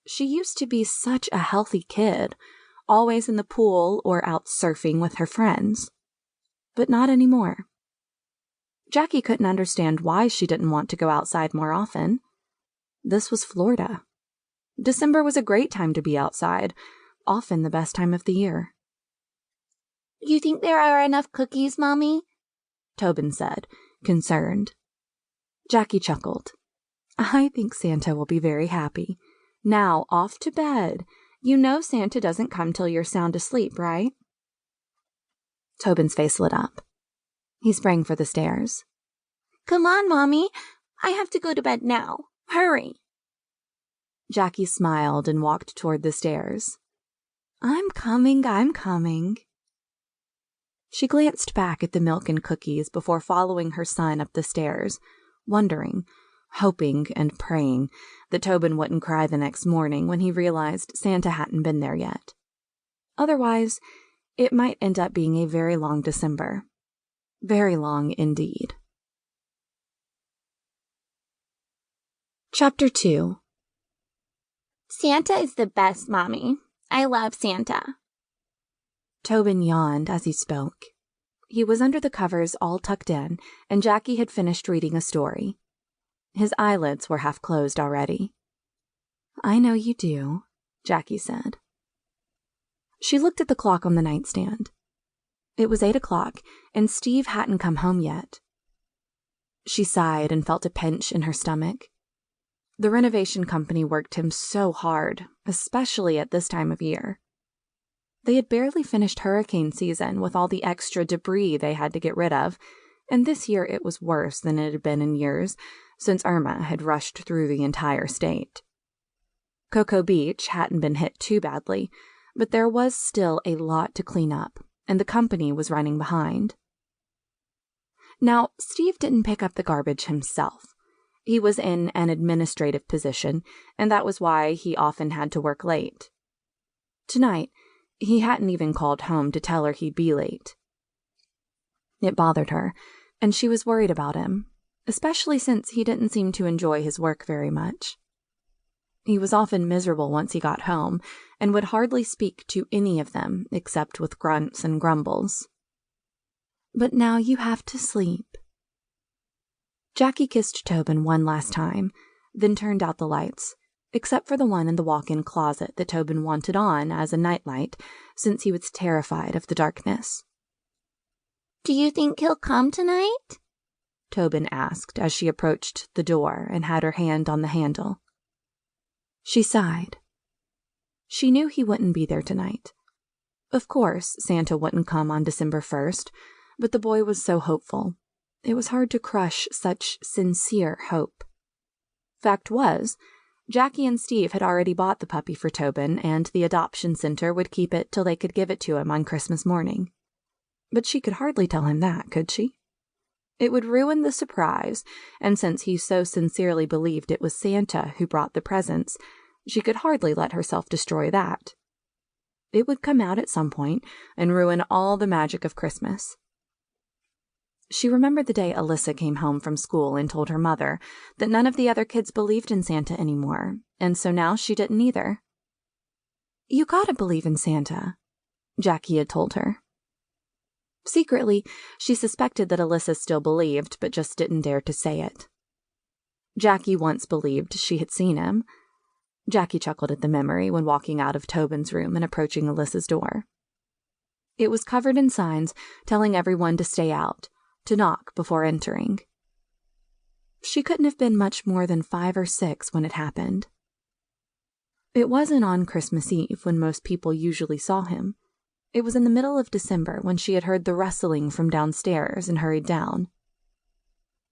She used to be such a healthy kid, always in the pool or out surfing with her friends. But not anymore. Jackie couldn't understand why she didn't want to go outside more often. This was Florida. December was a great time to be outside, often the best time of the year. "You think there are enough cookies, Mommy?" Tobin said, concerned. Jackie chuckled. "I think Santa will be very happy. Now, off to bed. You know Santa doesn't come till you're sound asleep, right?" Tobin's face lit up. He sprang for the stairs. "Come on, Mommy. I have to go to bed now. Hurry." Jackie smiled and walked toward the stairs. I'm coming. She glanced back at the milk and cookies before following her son up the stairs, wondering, hoping and praying that Tobin wouldn't cry the next morning when he realized Santa hadn't been there yet. Otherwise, it might end up being a very long December. Very long indeed. Chapter 2. Santa is the best, Mommy. I love Santa. Tobin yawned as he spoke. He was under the covers all tucked in, and Jackie had finished reading a story. His eyelids were half closed already. I know you do, Jackie said. She looked at the clock on the nightstand. It was 8 o'clock, and Steve hadn't come home yet. She sighed and felt a pinch in her stomach. The renovation company worked him so hard, especially at this time of year. They had barely finished hurricane season with all the extra debris they had to get rid of, and this year it was worse than it had been in years, since Irma had rushed through the entire state. Cocoa Beach hadn't been hit too badly, but there was still a lot to clean up, and the company was running behind. Now, Steve didn't pick up the garbage himself. He was in an administrative position, and that was why he often had to work late. Tonight, he hadn't even called home to tell her he'd be late. It bothered her, and she was worried about him, especially since he didn't seem to enjoy his work very much. He was often miserable once he got home, and would hardly speak to any of them except with grunts and grumbles. But now you have to sleep. Jackie kissed Tobin one last time, then turned out the lights, except for the one in the walk-in closet that Tobin wanted on as a nightlight, since he was terrified of the darkness. "Do you think he'll come tonight?" Tobin asked as she approached the door and had her hand on the handle. She sighed. She knew he wouldn't be there tonight. Of course, Santa wouldn't come on December 1st, but the boy was so hopeful. It was hard to crush such sincere hope. Fact was, Jackie and Steve had already bought the puppy for Tobin, and the adoption center would keep it till they could give it to him on Christmas morning. But she could hardly tell him that, could she? It would ruin the surprise, and since he so sincerely believed it was Santa who brought the presents, she could hardly let herself destroy that. It would come out at some point and ruin all the magic of Christmas. She remembered the day Alyssa came home from school and told her mother that none of the other kids believed in Santa anymore, and so now she didn't either. You gotta believe in Santa, Jackie had told her. Secretly, she suspected that Alyssa still believed, but just didn't dare to say it. Jackie once believed she had seen him. Jackie chuckled at the memory when walking out of Tobin's room and approaching Alyssa's door. It was covered in signs telling everyone to stay out, to knock before entering. She couldn't have been much more than 5 or 6 when it happened. It wasn't on Christmas Eve when most people usually saw him. It was in the middle of December when she had heard the rustling from downstairs and hurried down.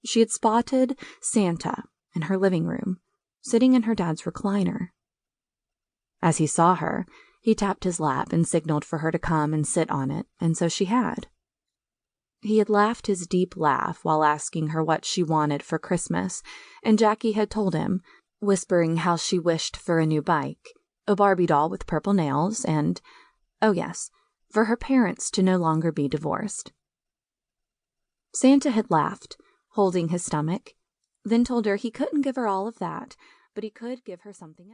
She had spotted Santa in her living room, sitting in her dad's recliner. As he saw her, he tapped his lap and signaled for her to come and sit on it, and so she had. He had laughed his deep laugh while asking her what she wanted for Christmas, and Jackie had told him, whispering how she wished for a new bike, a Barbie doll with purple nails, and, oh yes, for her parents to no longer be divorced. Santa had laughed, holding his stomach, then told her he couldn't give her all of that, but he could give her something else.